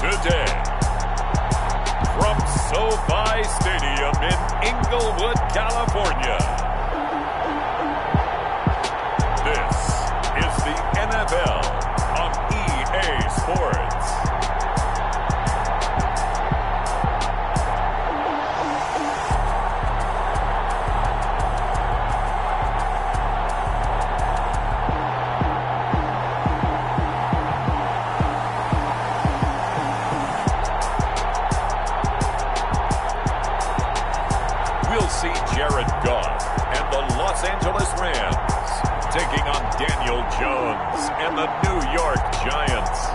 today. From SoFi Stadium in Inglewood, California, this is the NFL on EA Sports. We'll see Jared Goff and the Los Angeles Rams taking on Daniel Jones and the New York Giants.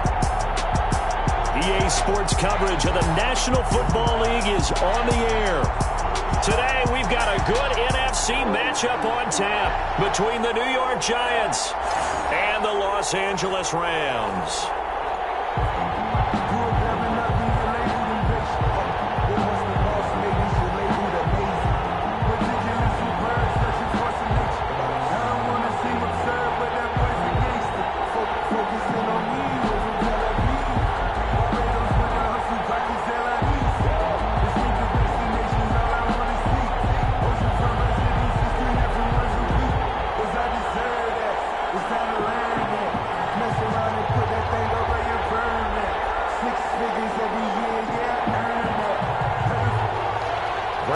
EA Sports coverage of the National Football League is on the air. Today we've got a good NFC matchup on tap between the New York Giants and the Los Angeles Rams.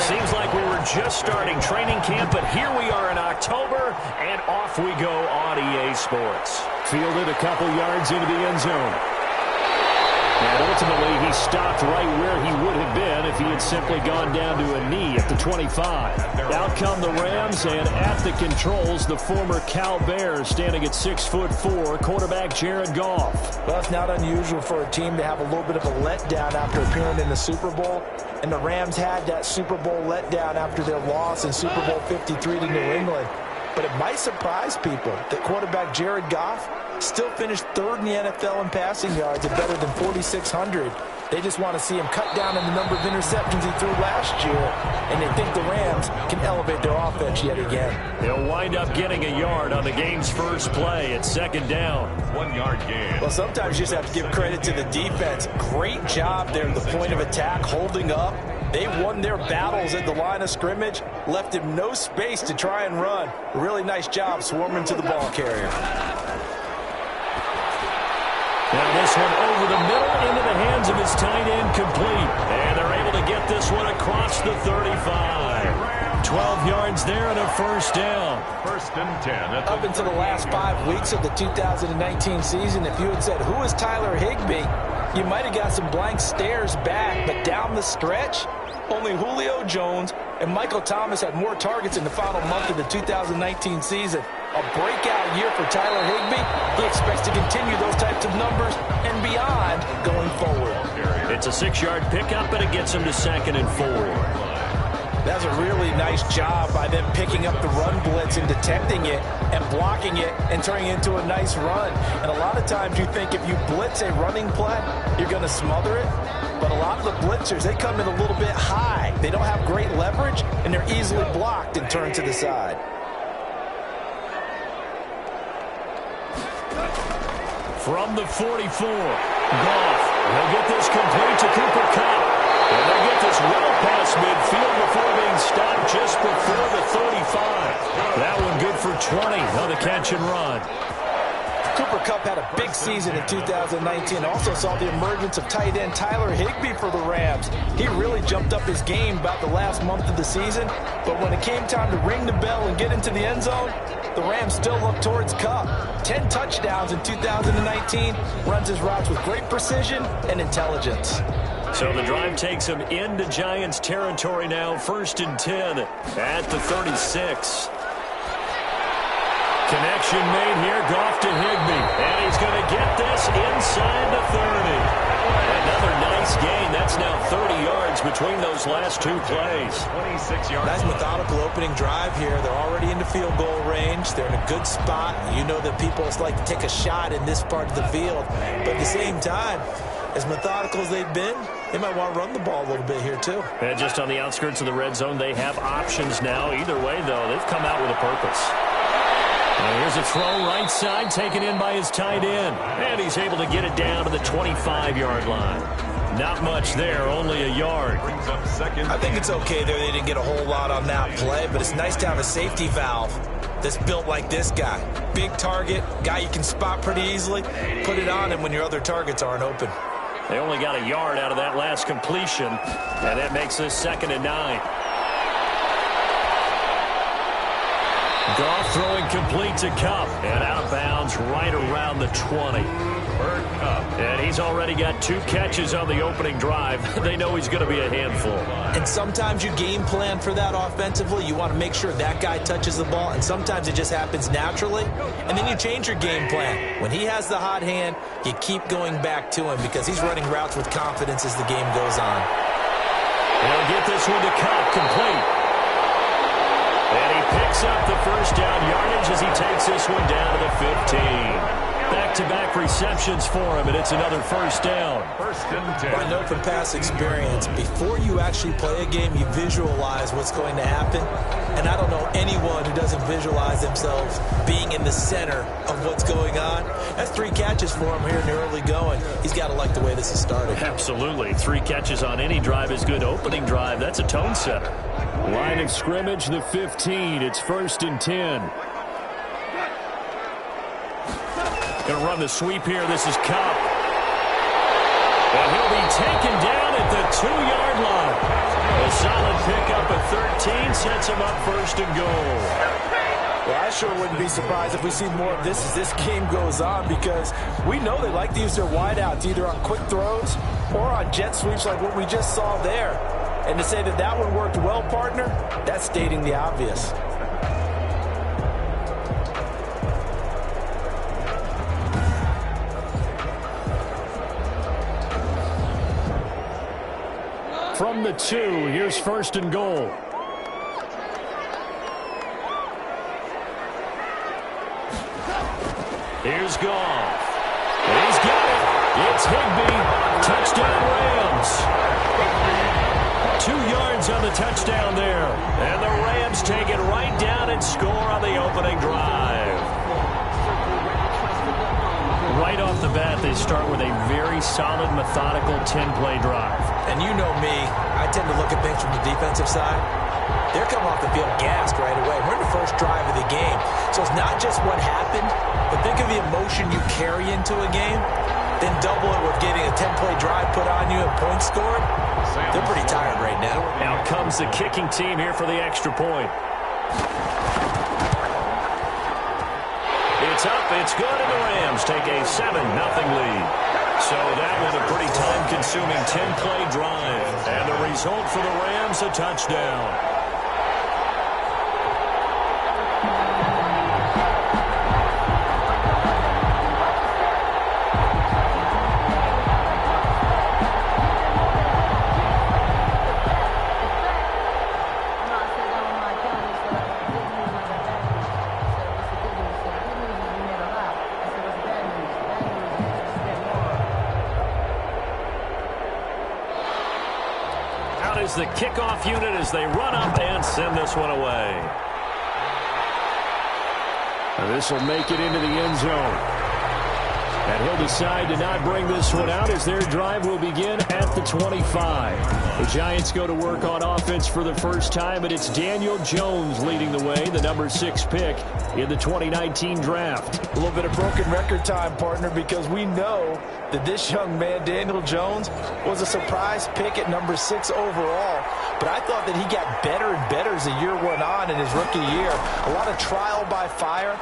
Seems like we were just starting training camp, but here we are in October, and off we go on EA Sports. Fielded a couple yards into the end zone. And ultimately, he stopped right where he would have been if he had simply gone down to a knee at the 25. Out come the Rams, and at the controls, the former Cal Bear standing at 6'4", quarterback Jared Goff. Well, it's not unusual for a team to have a little bit of a letdown after appearing in the Super Bowl. And the Rams had that Super Bowl letdown after their loss in Super Bowl 53 to New England. But it might surprise people that quarterback Jared Goff still finished third in the NFL in passing yards at better than 4,600. They just want to see him cut down on the number of interceptions he threw last year, and they think the Rams can elevate their offense yet again. They'll wind up getting a yard on the game's first play at second down. 1 yard gain. Well, sometimes you just have to give credit to the defense. Great job there at the point of attack, holding up. They won their battles at the line of scrimmage, left him no space to try and run. Really nice job swarming to the ball carrier. Now this one over the middle into the hands of his tight end, complete. And they're able to get this one across the 35. 12 yards there and a first down. First and 10. Up into the last 5 weeks of the 2019 season, if you had said, who is Tyler Higbee, you might have got some blank stares back. But down the stretch, only Julio Jones and Michael Thomas had more targets in the final month of the 2019 season. A breakout year for Tyler Higbee. He expects to continue those types of numbers and beyond going forward. It's a 6-yard pickup, but it gets him to 2nd and 4. That's a really nice job by them picking up the run blitz and detecting it and blocking it and turning it into a nice run. And a lot of times you think if you blitz a running play, you're going to smother it. But a lot of the blitzers, they come in a little bit high. They don't have great leverage, and they're easily blocked and turned to the side. From the 44, Goff will get this complete to Cooper Kupp. And they get this well past midfield before being stopped just before the 35. That one good for 20 on the catch and run. Cooper Kupp had a big season in 2019. Also saw the emergence of tight end Tyler Higbee for the Rams. He really jumped up his game about the last month of the season. But when it came time to ring the bell and get into the end zone, the Rams still look towards Kupp. 10 touchdowns in 2019. Runs his routes with great precision and intelligence. So the drive takes him into Giants territory now. 1st and 10 at the 36. Connection made here. Goff to Higbee. And he's going to get this inside the 30. Another nice gain. That's now 30 yards between those last 2 plays. 26 yards. Nice methodical opening drive here. They're already into field goal range. They're in a good spot. You know that people like to take a shot in this part of the field. But at the same time, as methodical as they've been, they might want to run the ball a little bit here too. And just on the outskirts of the red zone, they have options now. Either way, though, they've come out with a purpose. And here's a throw right side taken in by his tight end. And he's able to get it down to the 25-yard line. Not much there, only a yard. I think it's okay there. They didn't get a whole lot on that play, but it's nice to have a safety valve that's built like this guy. Big target, guy you can spot pretty easily. Put it on him when your other targets aren't open. They only got a yard out of that last completion, and that makes this 2nd and 9. Goff throwing complete to Kupp, and out of bounds right around the 20. And he's already got 2 catches on the opening drive. They know he's going to be a handful. And sometimes you game plan for that offensively. You want to make sure that guy touches the ball, and sometimes it just happens naturally. And then you change your game plan. When he has the hot hand, you keep going back to him because he's running routes with confidence as the game goes on. He'll get this one to Kupp, complete. And he picks up the first down yardage as he takes this one down to the 15. Back-to-back receptions for him, and it's another first down. I know from past experience, before you actually play a game, you visualize what's going to happen. And I don't know anyone who doesn't visualize themselves being in the center of what's going on. That's 3 catches for him here in the early going. He's got to like the way this is starting. Absolutely. 3 catches on any drive is good. Opening drive, that's a tone setter. Line of scrimmage, the 15. It's 1st and 10. Going to run the sweep here. This is Kupp. And he'll be taken down at the 2-yard line. A solid pickup at 13 sets him up 1st and goal. Well, I sure wouldn't be surprised if we see more of this as this game goes on because we know they like to use their wideouts either on quick throws or on jet sweeps like what we just saw there. And to say that that one worked well, partner, that's stating the obvious. From the 2, here's 1st and goal. Here's Goff. He's got it. It's Higbee. Touchdown Rams. 2 yards on the touchdown there. And the Rams take it right down and score on the opening drive. Right off the bat, they start with a very solid, methodical 10-play drive. And you know me, I tend to look at things from the defensive side. They're coming off the field gassed right away. We're in the first drive of the game. So it's not just what happened, but think of the emotion you carry into a game. Then double it with getting a 10-play drive put on you and points scored. They're pretty tired right now. Out comes the kicking team here for the extra point. It's up, it's good, and the Rams take a 7-0 lead. So that was a pretty time-consuming 10-play drive. And the result for the Rams, a touchdown. Is the kickoff unit as they run up and send this one away. And this will make it into the end zone. And he'll decide to not bring this one out as their drive will begin at the 25. The Giants go to work on offense for the first time, and it's Daniel Jones leading the way, the number 6 pick in the 2019 draft. A little bit of broken record time, partner, because we know that this young man, Daniel Jones, was a surprise pick at number 6 overall. But I thought that he got better and better as the year went on in his rookie year. A lot of trial by fire.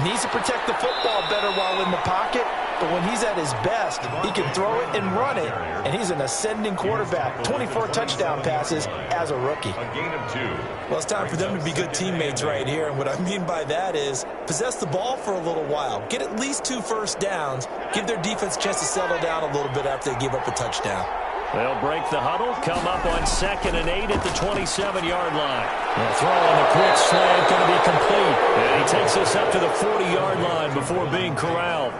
Needs to protect the football better while in the pocket. But when he's at his best, he can throw it and run it. And he's an ascending quarterback. 24 touchdown passes as a rookie. A gain of 2. Well, it's time for them to be good teammates right here. And what I mean by that is possess the ball for a little while. Get at least 2 first downs. Give their defense a chance to settle down a little bit after they give up a touchdown. They'll break the huddle, come up on 2nd and 8 at the 27-yard line. The throw on the quick slant going to be complete. And he takes us up to the 40-yard line before being corralled.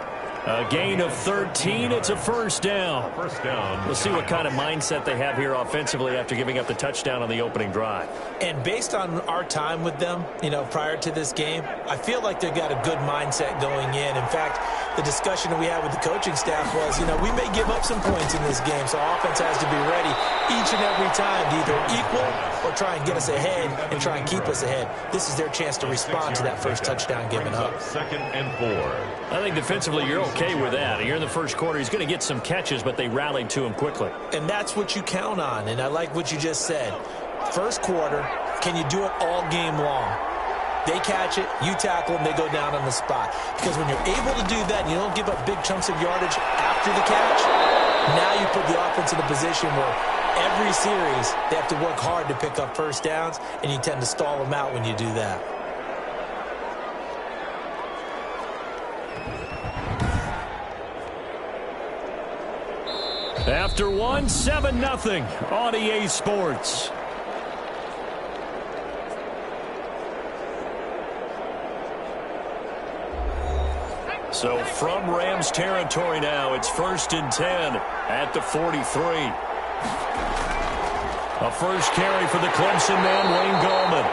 A gain of 13. It's a first down. First down. We'll see what kind of mindset they have here offensively after giving up the touchdown on the opening drive. And based on our time with them, prior to this game, I feel like they've got a good mindset going in. In fact, the discussion that we had with the coaching staff was, we may give up some points in this game, so our offense has to be ready each and every time to either equal or try and get us ahead and try and keep us ahead. This is their chance to respond to that first touchdown given up. Second and 4. I think defensively you're okay with that. You're in the first quarter. He's going to get some catches, but they rallied to him quickly. And that's what you count on, and I like what you just said. First quarter, can you do it all game long? They catch it, you tackle them, they go down on the spot. Because when you're able to do that and you don't give up big chunks of yardage after the catch, now you put the offense in a position where every series they have to work hard to pick up first downs, and you tend to stall them out when you do that. After one, 7-0 on EA Sports. So from Rams territory now, it's 1st and 10 at the 43. A first carry for the Clemson man, Wayne Gallman.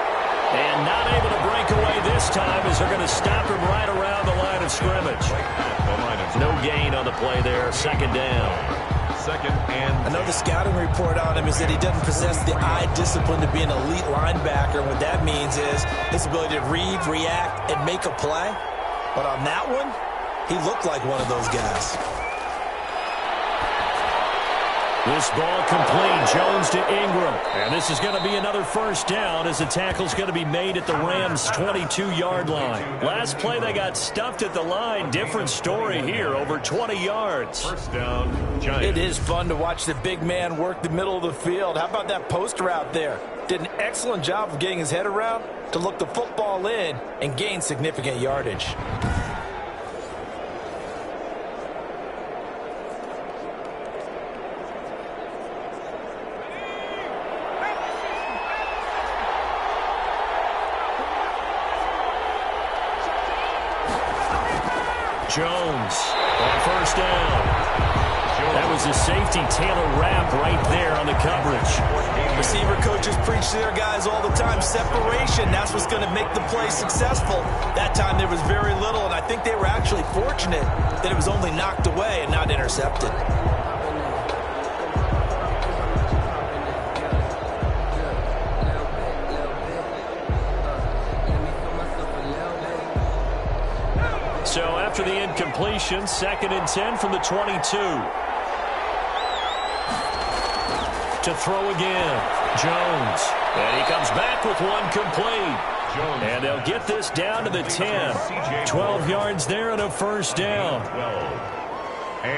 And not able to break away this time as they're going to stop him right around the line of scrimmage. No gain on the play there, second down. Second and Another scouting report on him is that he doesn't possess the eye discipline to be an elite linebacker. And what that means is his ability to read, react, and make a play. But on that one, he looked like one of those guys. This ball complete. Jones to Ingram. And this is going to be another first down as the tackle's going to be made at the Rams' 22-yard line. Last play, they got stuffed at the line. Different story here, over 20 yards. First down, Giants. It is fun to watch the big man work the middle of the field. How about that post route there? Did an excellent job of getting his head around to look the football in and gain significant yardage. Jones on first down. That was a safety Taylor Rapp right there on the coverage. Receiver coaches preach to their guys all the time. Separation, that's what's going to make the play successful. That time there was very little, and I think they were actually fortunate that it was only knocked away and not intercepted. So after the incompletion, 2nd and 10 from the 22. To throw again, Jones. And he comes back with one complete. Jones. And they'll get this down to the 10. 12 yards there and a first down.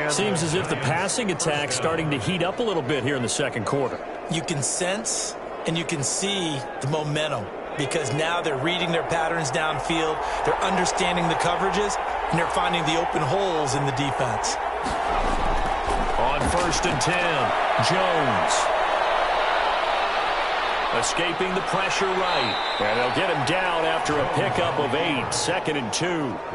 Seems as if the passing attack's starting to heat up a little bit here in the second quarter. You can sense and you can see the momentum, because now they're reading their patterns downfield, they're understanding the coverages, and they're finding the open holes in the defense. On 1st and 10, Jones. Escaping the pressure right. And they'll get him down after a pickup of 8, 2nd and 2.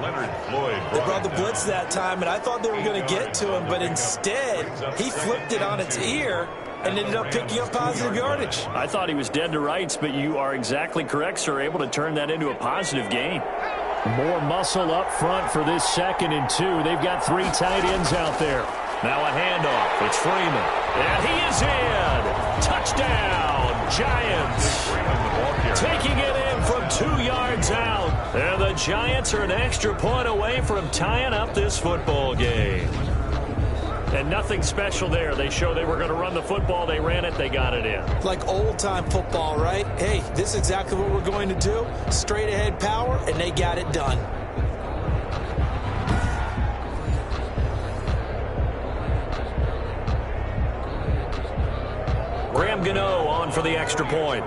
Leonard Floyd. They brought the blitz that time, and I thought they were going to get to him, but instead, he flipped it on its ear and ended up picking up positive yardage. I thought he was dead to rights, but you are exactly correct, sir. Able to turn that into a positive gain. More muscle up front for this 2nd and 2. They've got 3 tight ends out there. Now a handoff. It's Freeman. And he is in. Touchdown, Giants. Taking it in from 2 yards out. And the Giants are an extra point away from tying up this football game. And nothing special there. They show they were going to run the football. They ran it. They got it in. Like old-time football, right? Hey, this is exactly what we're going to do. Straight-ahead power, and they got it done. Graham Gano on for the extra point.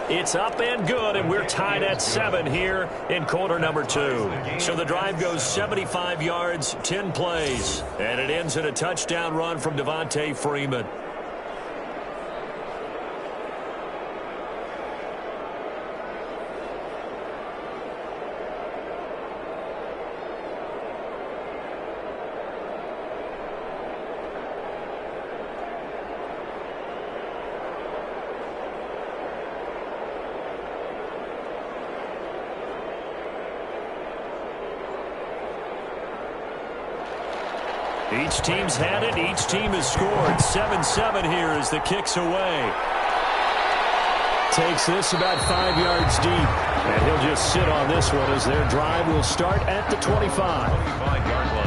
It's up and good, and we're tied at 7 here in quarter number 2. So the drive goes 75 yards, 10 plays, and it ends in a touchdown run from Devontae Freeman. Each team's had it. Each team has scored. 7-7 here as the kick's away. Takes this about 5 yards deep. And he'll just sit on this one as their drive will start at the 25.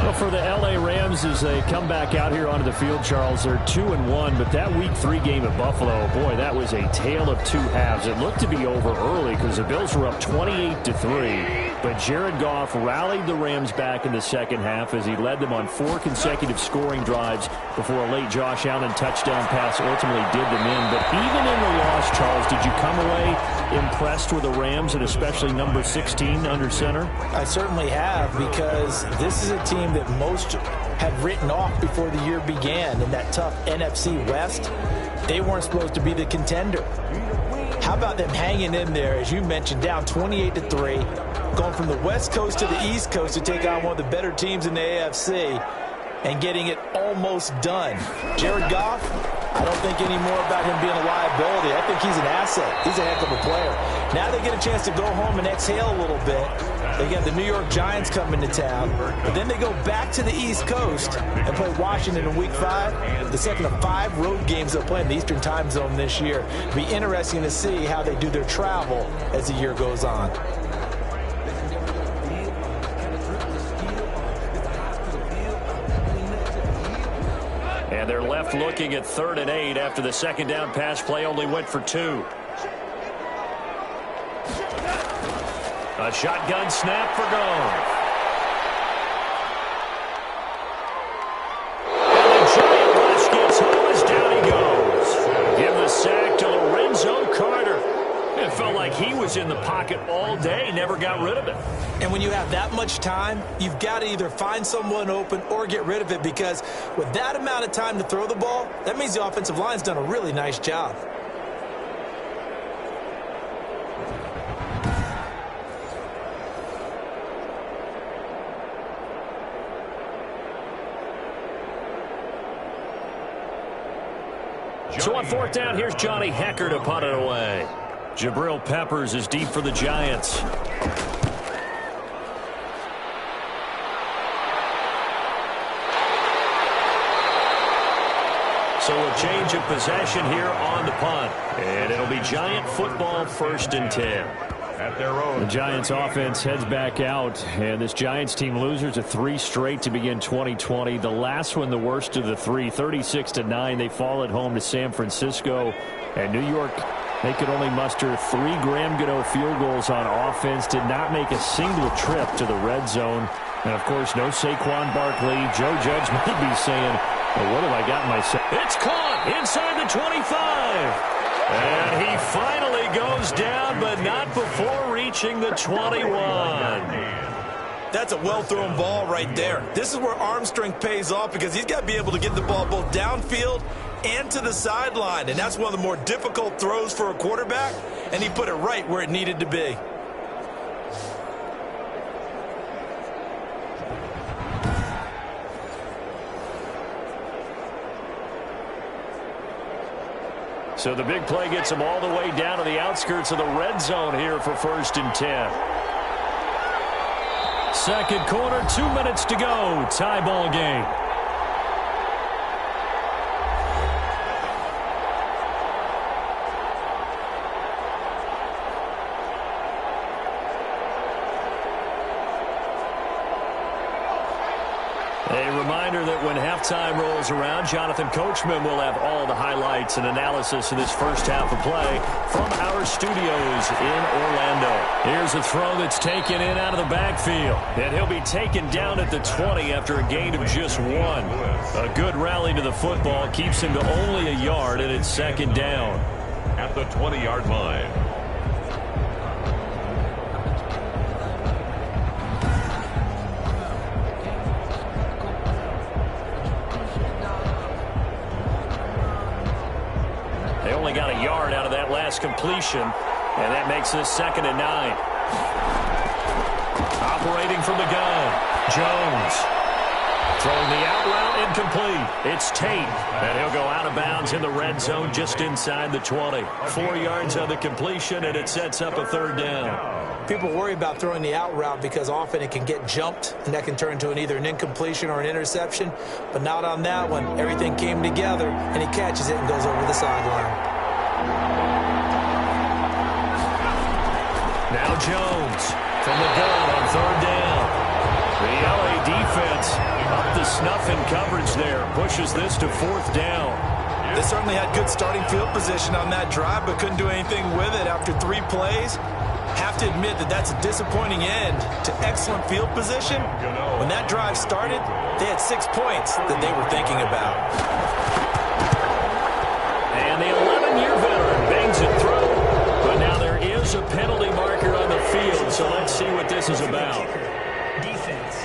Well, for the L.A. Rams, as they come back out here onto the field, Charles, they're 2-1. But that Week 3 game at Buffalo, boy, that was a tale of two halves. It looked to be over early because the Bills were up 28-3. But Jared Goff rallied the Rams back in the second half as he led them on 4 consecutive scoring drives before a late Josh Allen touchdown pass ultimately did them in. But even in the loss, Charles, did you come away impressed with the Rams and especially number 16 under center? I certainly have, because this is a team that most had written off before the year began in that tough NFC West. They weren't supposed to be the contender. How about them hanging in there, as you mentioned, down 28-3, going from the West Coast to the East Coast to take on one of the better teams in the AFC and getting it almost done. Jared Goff, I don't think any more about him being a liability. I think he's an asset. He's a heck of a player. Now they get a chance to go home and exhale a little bit. They got the New York Giants coming to town. But then they go back to the East Coast and play Washington in Week 5. The second of 5 road games they'll play in the Eastern time zone this year. It'll be interesting to see how they do their travel as the year goes on. And they're left looking at 3rd and 8 after the second down pass play only went for 2. A shotgun snap for Goff. And the giant rush gets home as down he goes. Give the sack to Lorenzo Carter. It felt like he was in the pocket all day, never got rid of it. And when you have that much time, you've got to either find someone open or get rid of it, because with that amount of time to throw the ball, that means the offensive line's done a really nice job. So on 4th down, here's Johnny Hecker to punt it away. Jabril Peppers is deep for the Giants. So a change of possession here on the punt. And it'll be Giant football, 1st and 10. At their own. The Giants offense heads back out, and this Giants team losers of 3 straight to begin 2020. The last one, the worst of the 3, 36-9. They fall at home to San Francisco. And New York, they could only muster 3 Graham Gano field goals on offense, did not make a single trip to the red zone. And, of course, no Saquon Barkley. Joe Judge might be saying, well, what have I got myself? It's caught inside the 25. And he finally goes down, but not before reaching the 21. That's a well-thrown ball right there. This is where arm strength pays off, because he's got to be able to get the ball both downfield and to the sideline. And that's one of the more difficult throws for a quarterback, and he put it right where it needed to be. So the big play gets him all the way down to the outskirts of the red zone here for 1st and 10. Second quarter, 2 minutes to go. Tie ball game. A reminder that when halftime rolls around, Jonathan Coachman will have all the highlights and analysis of this first half of play from our studios in Orlando. Here's a throw that's taken in out of the backfield, and he'll be taken down at the 20 after a gain of just 1. A good rally to the football keeps him to only a yard, and it's 2nd down. At the 20-yard line. They only got a yard out of that last completion, and that makes this 2nd and 9. Operating from the gun, Jones. Throwing the out route incomplete. It's Tate, and he'll go out of bounds in the red zone just inside the 20. 4 yards on the completion, and it sets up a 3rd down. People worry about throwing the out route because often it can get jumped, and that can turn into either an incompletion or an interception. But not on that one. Everything came together, and he catches it and goes over the sideline. Now Jones from the gun on third down. The LA defense up to snuff in coverage there. Pushes this to fourth down. They certainly had good starting field position on that drive, but couldn't do anything with it after 3 plays. Have to admit that that's a disappointing end to excellent field position. When that drive started, they had 6 points that they were thinking about. And the 11-year veteran bangs it through. But now there is a penalty marker on the field, so let's see what this is about. Defense.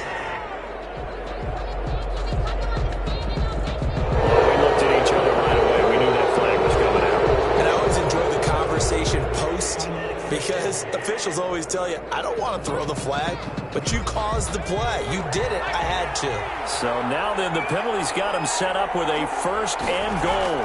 We looked at each other right away. We knew that flag was coming out. And I always enjoy the conversation post, because officials always tell you, I don't want to throw the flag, but you caused the play. You did it. I had to. So now then the penalty's got him set up with a 1st and goal.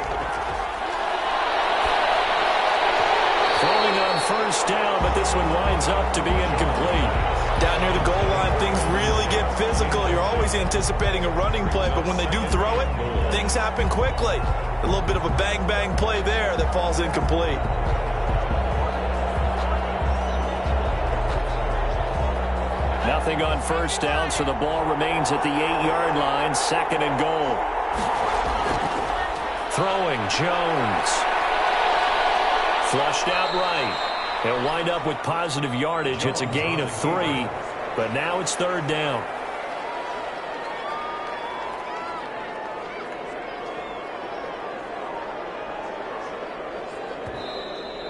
Throwing on 1st down, but this one winds up to be incomplete. Down near the goal line, things really get physical. You're always anticipating a running play, but when they do throw it, things happen quickly. A little bit of a bang-bang play there that falls incomplete. Nothing on 1st down, so the ball remains at the 8-yard line. 2nd and goal. Throwing, Jones. Flushed out right. They'll wind up with positive yardage. It's a gain of 3, but now it's 3rd down.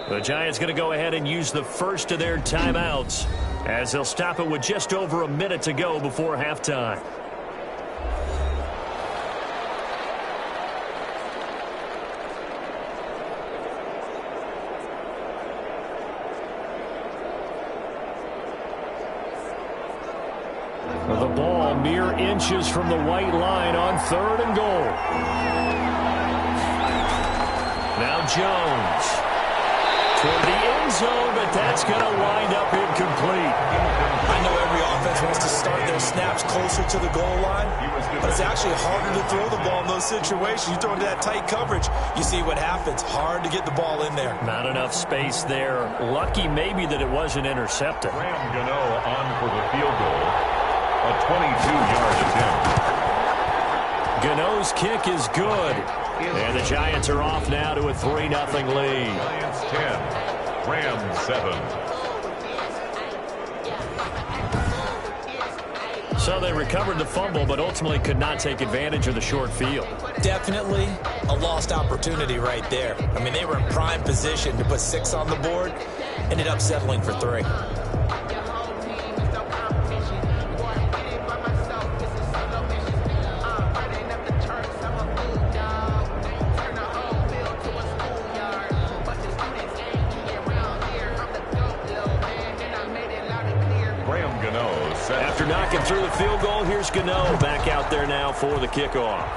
The Giants going to go ahead and use the first of their timeouts, as they'll stop it with just over a minute to go before halftime. The ball mere inches from the white line on 3rd and goal. Now Jones toward the end zone, but that's going to wind up incomplete. I know every offense wants to start their snaps closer to the goal line, but it's actually harder to throw the ball in those situations. You throw into that tight coverage, you see what happens. Hard to get the ball in there. Not enough space there. Lucky maybe that it wasn't intercepted. Graham Gano on for the field goal. A 22-yard attempt. Gano's kick is good. And the Giants are off now to a 3-0 lead. Giants 10, Rams 7. So they recovered the fumble, but ultimately could not take advantage of the short field. Definitely a lost opportunity right there. I mean, they were in prime position to put 6 on the board, ended up settling for 3. After knocking through the field goal, here's Gano back out there now for the kickoff.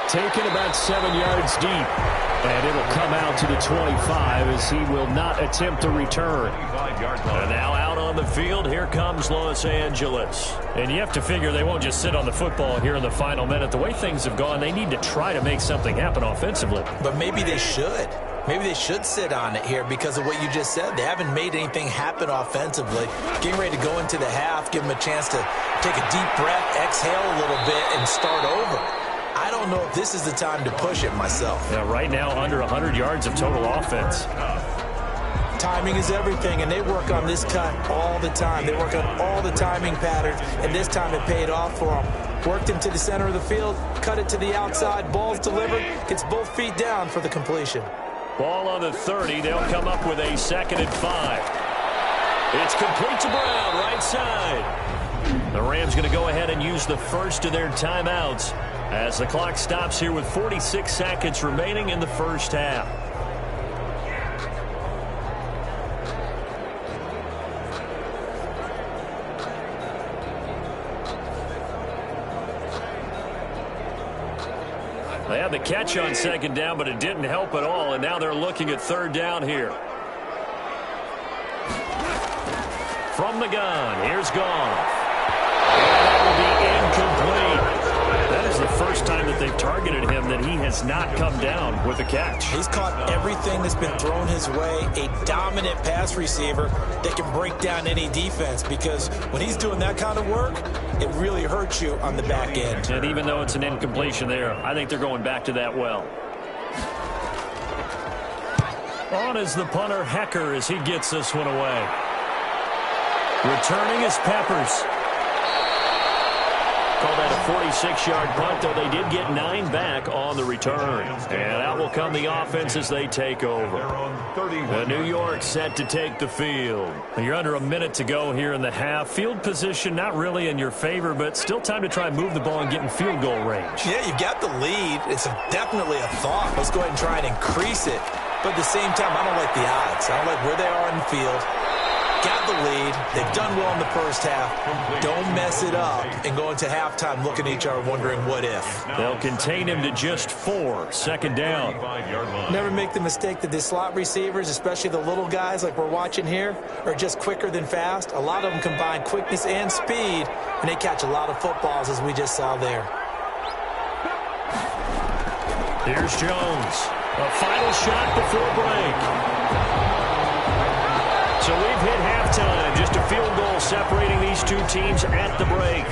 Taken about 7 yards deep, and it'll come out to the 25 as he will not attempt to return. And now out on the field, here comes Los Angeles. And you have to figure they won't just sit on the football here in the final minute. The way things have gone, they need to try to make something happen offensively. But maybe they should. Maybe they should sit on it here because of what you just said. They haven't made anything happen offensively. Getting ready to go into the half, give them a chance to take a deep breath, exhale a little bit, and start over. I don't know if this is the time to push it myself. Yeah, right now, under 100 yards of total offense. Timing is everything, and they work on this cut all the time. They work on all the timing patterns, and this time it paid off for them. Worked him to the center of the field, cut it to the outside, ball's delivered, gets both feet down for the completion. Ball on the 30. They'll come up with a 2nd and 5. It's complete to Brown, right side. The Rams going to go ahead and use the first of their timeouts as the clock stops here with 46 seconds remaining in the first half. They had the catch on 2nd down, but it didn't help at all, and now they're looking at 3rd down here. From the gun, here's Goff. And that will be incomplete. That is the first time that they've targeted him that he has not come down with a catch. He's caught everything that's been thrown his way. A dominant pass receiver that can break down any defense, because when he's doing that kind of work, it really hurts you on the back end. And even though it's an incompletion there, I think they're going back to that well. On is the punter, Hecker, as he gets this one away. Returning is Peppers. Call that a 46-yard punt, though they did get 9 back on the return. And out will come the offense as they take over. The New York set to take the field. You're under a minute to go here in the half. Field position not really in your favor, but still time to try and move the ball and get in field goal range. Yeah, you got the lead. It's definitely a thought. Let's go ahead and try and increase it. But at the same time, I don't like the odds. I don't like where they are in the field. Got the lead. They've done well in the first half. Don't mess it up and go into halftime looking at each other wondering what if. They'll contain him to just 4. Second down. Never make the mistake that the slot receivers, especially the little guys like we're watching here, are just quicker than fast. A lot of them combine quickness and speed, and they catch a lot of footballs, as we just saw there. Here's Jones. A final shot before break. So we've hit halftime. Just a field goal separating these two teams at the break.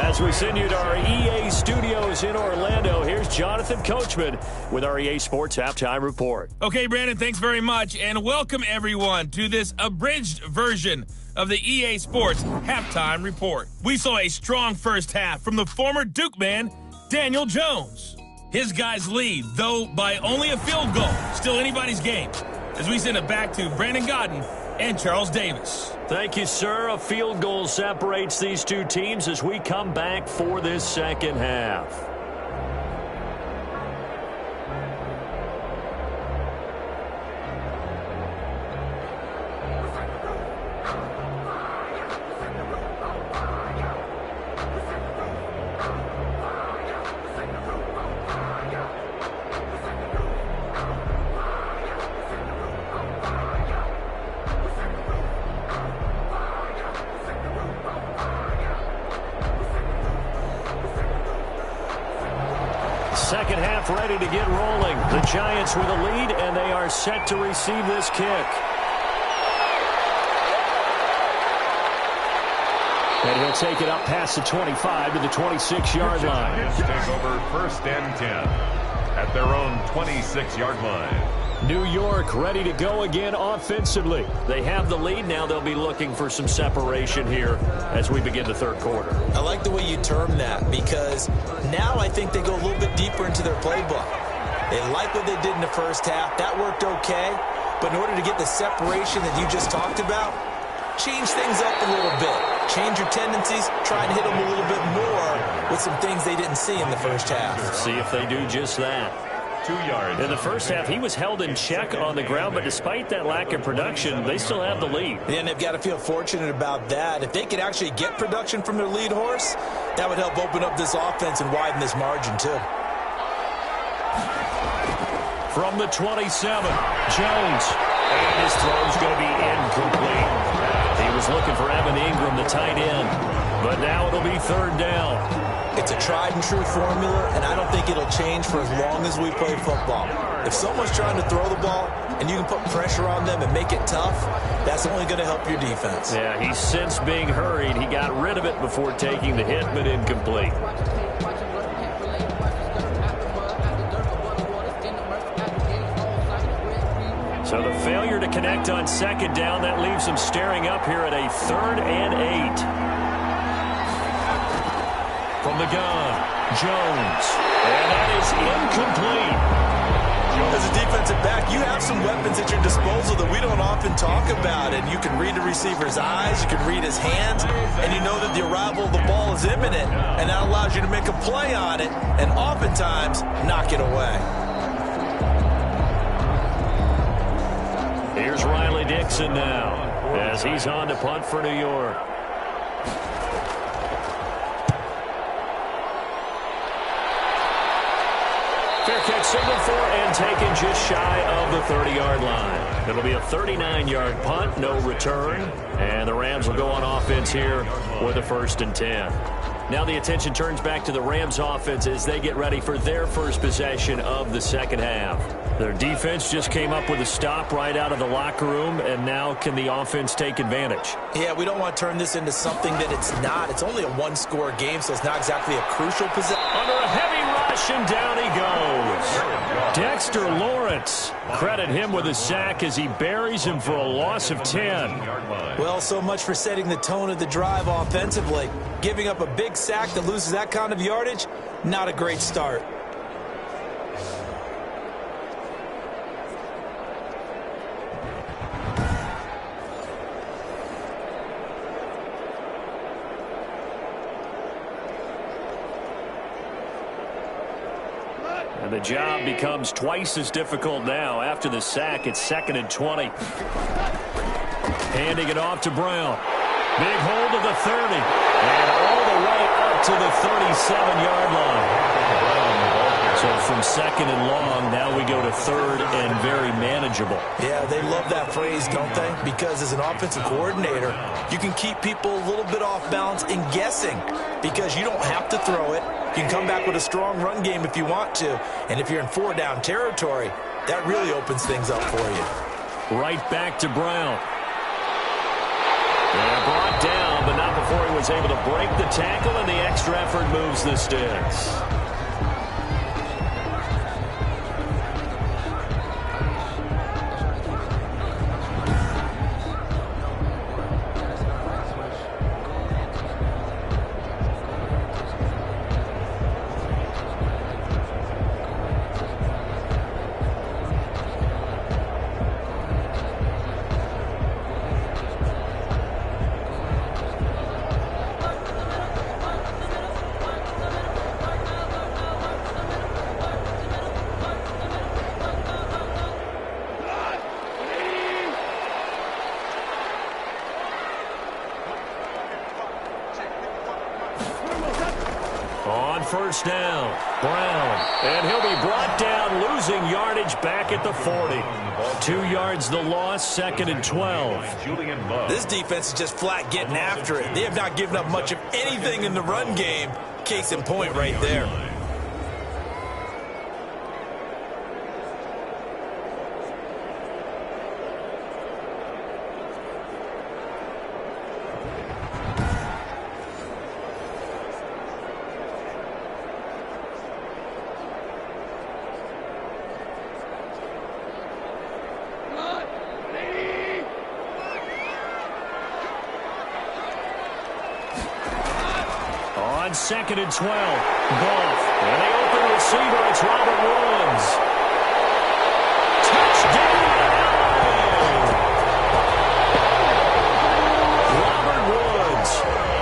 As we send you to our EA studios in Orlando, here's Jonathan Coachman with our EA Sports Halftime Report. Okay, Brandon, thanks very much, and welcome everyone to this abridged version of the EA Sports Halftime Report. We saw a strong first half from the former Duke man, Daniel Jones. His guys lead, though by only a field goal. Still anybody's game. As we send it back to Brandon Godden and Charles Davis. Thank you, sir. A field goal separates these two teams as we come back for this second half. Second half ready to get rolling. The Giants with a lead, and they are set to receive this kick. And he'll take it up past the 25 to the 26-yard line. Take over 1st and 10 at their own 26-yard line. New York ready to go again offensively. They have the lead. Now they'll be looking for some separation here as we begin the third quarter. I like the way you term that, because now I think they go a little bit deeper into their playbook. They like what they did in the first half. That worked okay. But in order to get the separation that you just talked about, change things up a little bit. Change your tendencies. Try and hit them a little bit more with some things they didn't see in the first half. See if they do just that. 2 yards. In the first half, he was held in check on the ground, but despite that lack of production, they still have the lead. And they've got to feel fortunate about that. If they could actually get production from their lead horse, that would help open up this offense and widen this margin too. From the 27, Jones. And his throw's going to be incomplete. He was looking for Evan Ingram, the tight end, but now it'll be third down. It's a tried-and-true formula, and I don't think it'll change for as long as we play football. If someone's trying to throw the ball and you can put pressure on them and make it tough, that's only going to help your defense. Yeah, he's since being hurried. He got rid of it before taking the hit, but incomplete. So the failure to connect on second down, that leaves him staring up here at a 3rd and 8. From the gun, Jones. And that is incomplete. As a defensive back, you have some weapons at your disposal that we don't often talk about. And you can read the receiver's eyes, you can read his hands, and you know that the arrival of the ball is imminent. And that allows you to make a play on it and oftentimes knock it away. Here's Riley Dixon now as he's on to punt for New York. Fair catch signaled for and taken just shy of the 30-yard line. It'll be a 39-yard punt, no return. And the Rams will go on offense here with a 1st and 10. Now the attention turns back to the Rams offense as they get ready for their first possession of the second half. Their defense just came up with a stop right out of the locker room, and now can the offense take advantage? Yeah, we don't want to turn this into something that it's not. It's only a one-score game, so it's not exactly a crucial possession. Under a heavy rush, and down he goes. Dexter Lawrence. Credit him with a sack as he buries him for a loss of 10. Well, so much for setting the tone of the drive offensively. Giving up a big sack that loses that kind of yardage, not a great start. And the job becomes twice as difficult now. After the sack, it's 2nd and 20. Handing it off to Brown. Big hold of the 30. And all the way up to the 37-yard line. So from 2nd and long, now we go to 3rd and very manageable. Yeah, they love that phrase, don't they? Because as an offensive coordinator, you can keep people a little bit off balance in guessing because you don't have to throw it. You can come back with a strong run game if you want to. And if you're in 4-down territory, that really opens things up for you. Right back to Brown. And brought down, but not before he was able to break the tackle, and the extra effort moves the sticks. On 1st down, Brown. And he'll be brought down, losing yardage back at the 40. 2 yards the loss, 2nd and 12. This defense is just flat getting after it. They have not given up much of anything in the run game. Case in point right there. On 2nd and 12, Goff. And the open receiver, it's Robert Woods. Touchdown! Robert Woods,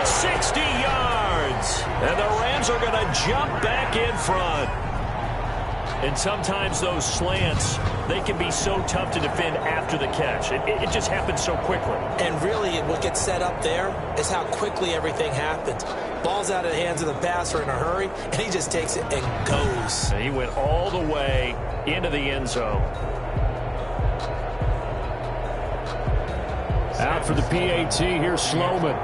60 yards. And the Rams are going to jump back in front. And sometimes those slants, they can be so tough to defend after the catch. It just happens so quickly. And really, what gets set up there is how quickly everything happens. Ball's out of the hands of the passer in a hurry, and he just takes it and goes. And he went all the way into the end zone. Out for the PAT, here's Sloman.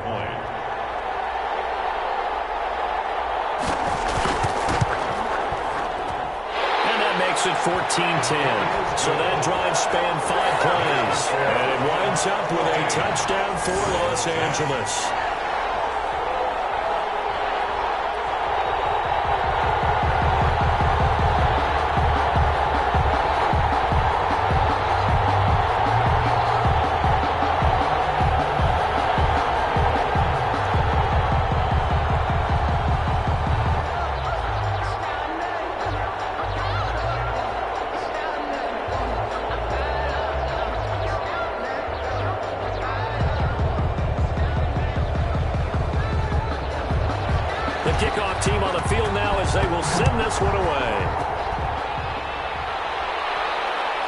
Makes it 14-10. So that drive spanned 5 plays. And it winds up with a touchdown for Los Angeles. Kickoff team on the field now as they will send this one away.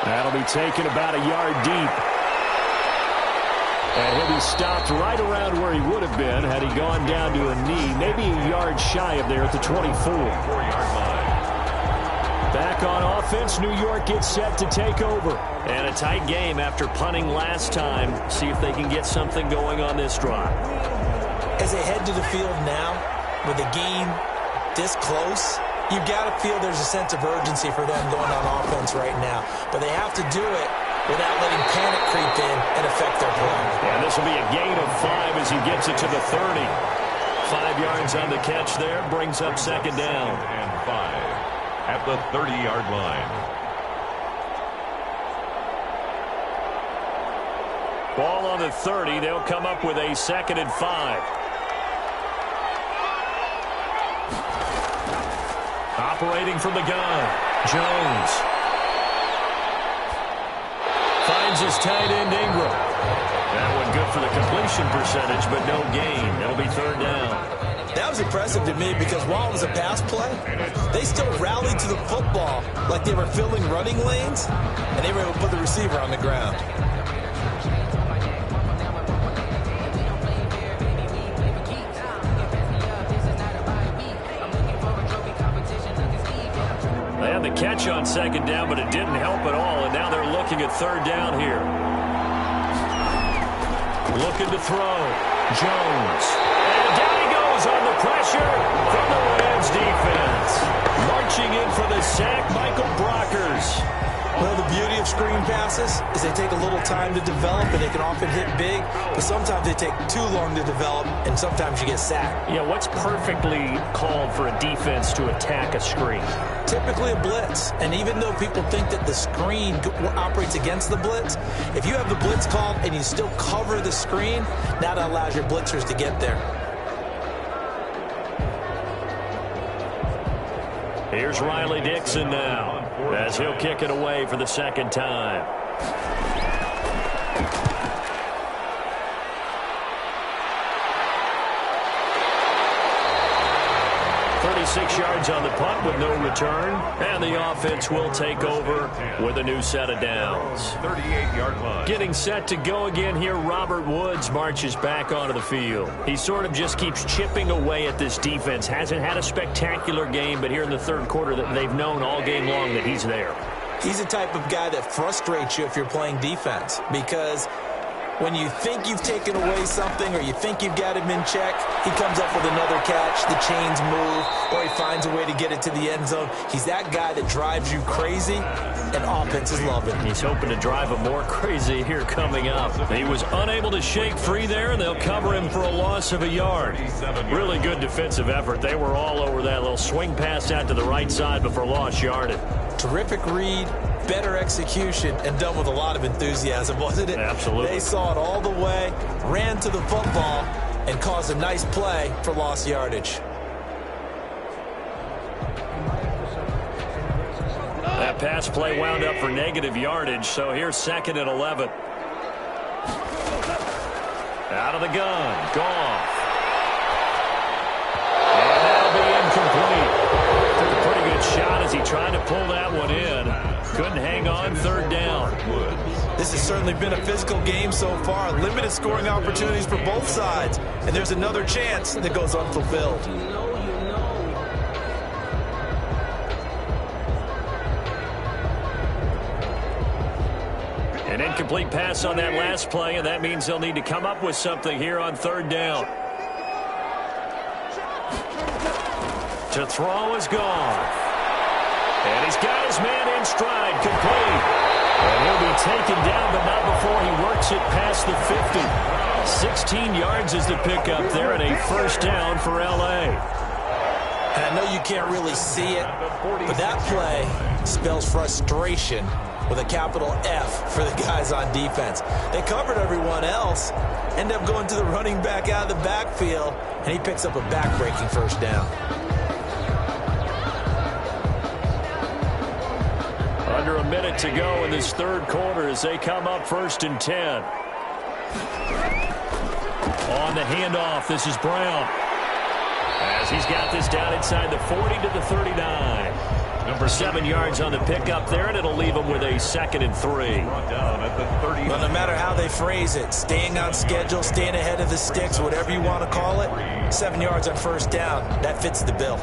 That'll be taken about a yard deep. And he'll be stopped right around where he would have been had he gone down to a knee, maybe a yard shy of there at the 24. Back on offense, New York gets set to take over. And a tight game after punting last time. See if they can get something going on this drive. As they head to the field now, with the game this close, you've got to feel there's a sense of urgency for them going on offense right now. But they have to do it without letting panic creep in and affect their play. And this will be a gain of 5 as he gets it to the 30. 5 yards on the catch there, brings up second down. And 5 at the 30-yard line. Ball on the 30. They'll come up with a second and 5. Operating from the gun, Jones. Finds his tight end, Ingram. That one good for the completion percentage, but no gain. It'll be third down. That was impressive to me because while it was a pass play, they still rallied to the football like they were filling running lanes, and they were able to put the receiver on the ground. They had the catch on second down, but it didn't help at all, and now they're looking at third down here. Looking to throw. Jones. And down he goes on the pressure from the Rams defense. Marching in for the sack, Michael Brockers. Well, the beauty of screen passes is they take a little time to develop, and they can often hit big, but sometimes they take too long to develop, and sometimes you get sacked. Yeah, what's perfectly called for a defense to attack a screen? Typically a blitz, and even though people think that the screen operates against the blitz, if you have the blitz called and you still cover the screen, that allows your blitzers to get there. Here's Riley Dixon now, as he'll kick it away for the second time. 36 yards on the punt with no return, and the offense will take over with a new set of downs. 38-yard line. Getting set to go again here, Robert Woods marches back onto the field. He sort of just keeps chipping away at this defense. Hasn't had a spectacular game, but here in the third quarter that they've known all game long that he's there. He's the type of guy that frustrates you if you're playing defense, because when you think you've taken away something or you think you've got him in check, he comes up with another catch, the chains move, or he finds a way to get it to the end zone. He's that guy that drives you crazy, and offenses love it. He's hoping to drive him more crazy here coming up. He was unable to shake free there, and they'll cover him for a loss of a yard. Really good defensive effort. They were all over that little swing pass out to the right side before lost yardage. Terrific read, better execution, and done with a lot of enthusiasm, wasn't it? Absolutely. They saw it all the way, ran to the football, and caused a nice play for lost yardage. That pass play wound up for negative yardage, so here's second and 11. Out of the gun, Goff. And that'll be incomplete. Took a pretty good shot as he tried to pull that one in. Couldn't hang on, third down. This has certainly been a physical game so far. Limited scoring opportunities for both sides. And there's another chance that goes unfulfilled. An incomplete pass on that last play, and that means they'll need to come up with something here on third down. To throw is Goff. And he's got his man in stride, complete. And he'll be taken down, but not before he works it past the 50. 16 yards is the pickup there, and a first down for L.A. And I know you can't really see it, but that play spells frustration with a capital F for the guys on defense. They covered everyone else, end up going to the running back out of the backfield, and he picks up a back-breaking first down. Under a minute to go in this third quarter as they come up first and 10. On the handoff, this is Brown. As he's got this down inside the 40 to the 39. Number 7 yards on the pickup there, and it'll leave him with a second and 3. Well, no matter how they phrase it, staying on schedule, staying ahead of the sticks, whatever you want to call it, 7 yards on first down, that fits the bill.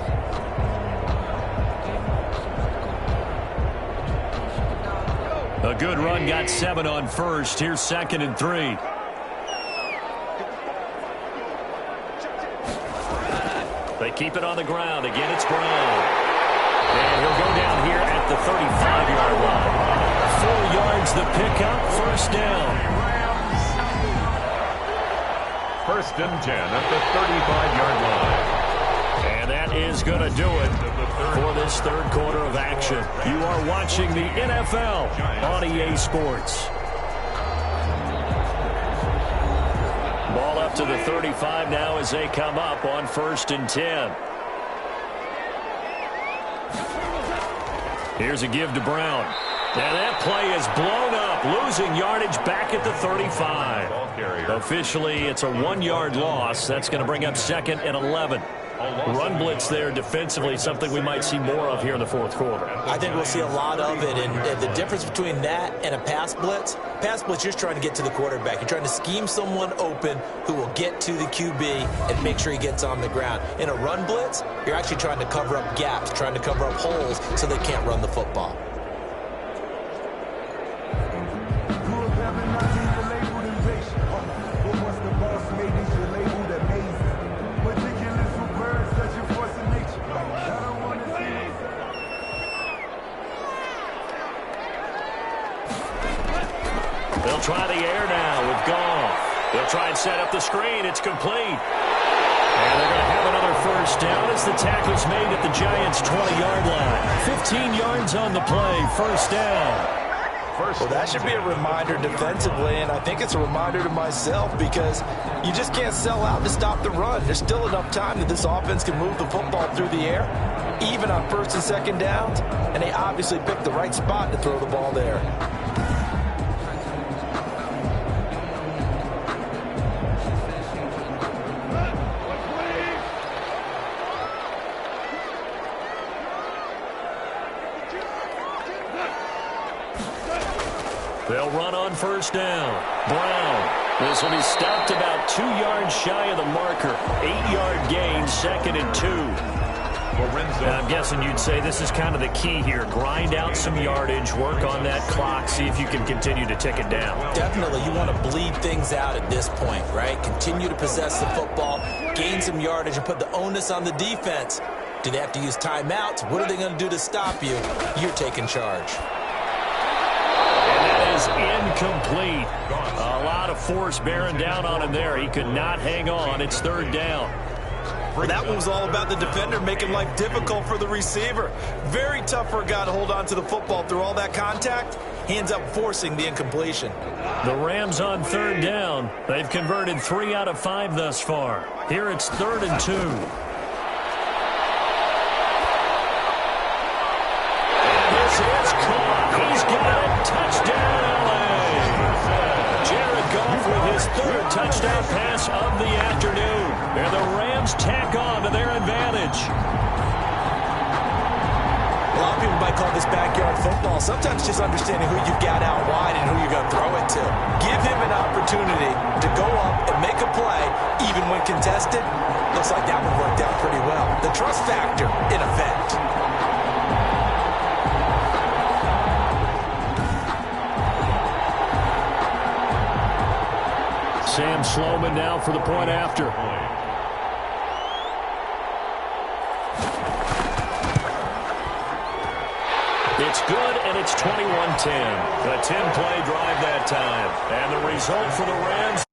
A good run got 7 on first. Here's 2nd and 3. They keep it on the ground. Again, it's Brown. And he'll go down here at the 35-yard line. 4 yards the pickup, first down. 1st and 10 at the 35-yard line. And that is going to do it for this third quarter of action. You are watching the NFL on EA Sports. Ball up to the 35 now as they come up on 1st and 10. Here's a give to Brown. And that play is blown up, losing yardage back at the 35. Officially, it's a 1-yard loss. That's going to bring up 2nd and 11. Run blitz there defensively, something we might see more of here in the fourth quarter. I think we'll see a lot of it, and the difference between that and a pass blitz, you're just trying to get to the quarterback. You're trying to scheme someone open who will get to the QB and make sure he gets on the ground. In a run blitz, you're actually trying to cover up gaps, trying to cover up holes so they can't run the football. They'll try the air now with Goff. They'll try and set up the screen. It's complete. And they're going to have another first down as the tackle's made at the Giants' 20-yard line. 15 yards on the play, first down. Well, that should be a reminder defensively, and I think it's a reminder to myself because you just can't sell out to stop the run. There's still enough time that this offense can move the football through the air, even on 1st and 2nd downs, and they obviously picked the right spot to throw the ball there. They'll run on first down. Brown. This will be stopped about 2 yards shy of the marker. 8-yard gain, 2nd and 2. Now, I'm guessing you'd say this is kind of the key here. Grind out some yardage, work on that clock, see if you can continue to tick it down. Definitely, you want to bleed things out at this point, right? Continue to possess the football, gain some yardage, and put the onus on the defense. Do they have to use timeouts? What are they going to do to stop you? You're taking charge. Is incomplete. A lot of force bearing down on him there. He could not hang on. It's 3rd down. Well, that one was all about the defender making life difficult for the receiver. Very tough for a guy to hold on to the football through all that contact. He ends up forcing the incompletion. The Rams on 3rd down. They've converted 3 out of 5 thus far. Here it's 3rd and 2. And this is caught. He's got it. Touchdown, L.A. Jared Goff with his 3rd touchdown pass of the afternoon. And the Rams tack on to their advantage. A lot of people might call this backyard football. Sometimes just understanding who you've got out wide and who you're going to throw it to. Give him an opportunity to go up and make a play, even when contested. Looks like that one worked out pretty well. The trust factor in effect. Sam Sloman now for the point after. It's good, and it's 21-10. A 10-play drive that time. And the result for the Rams.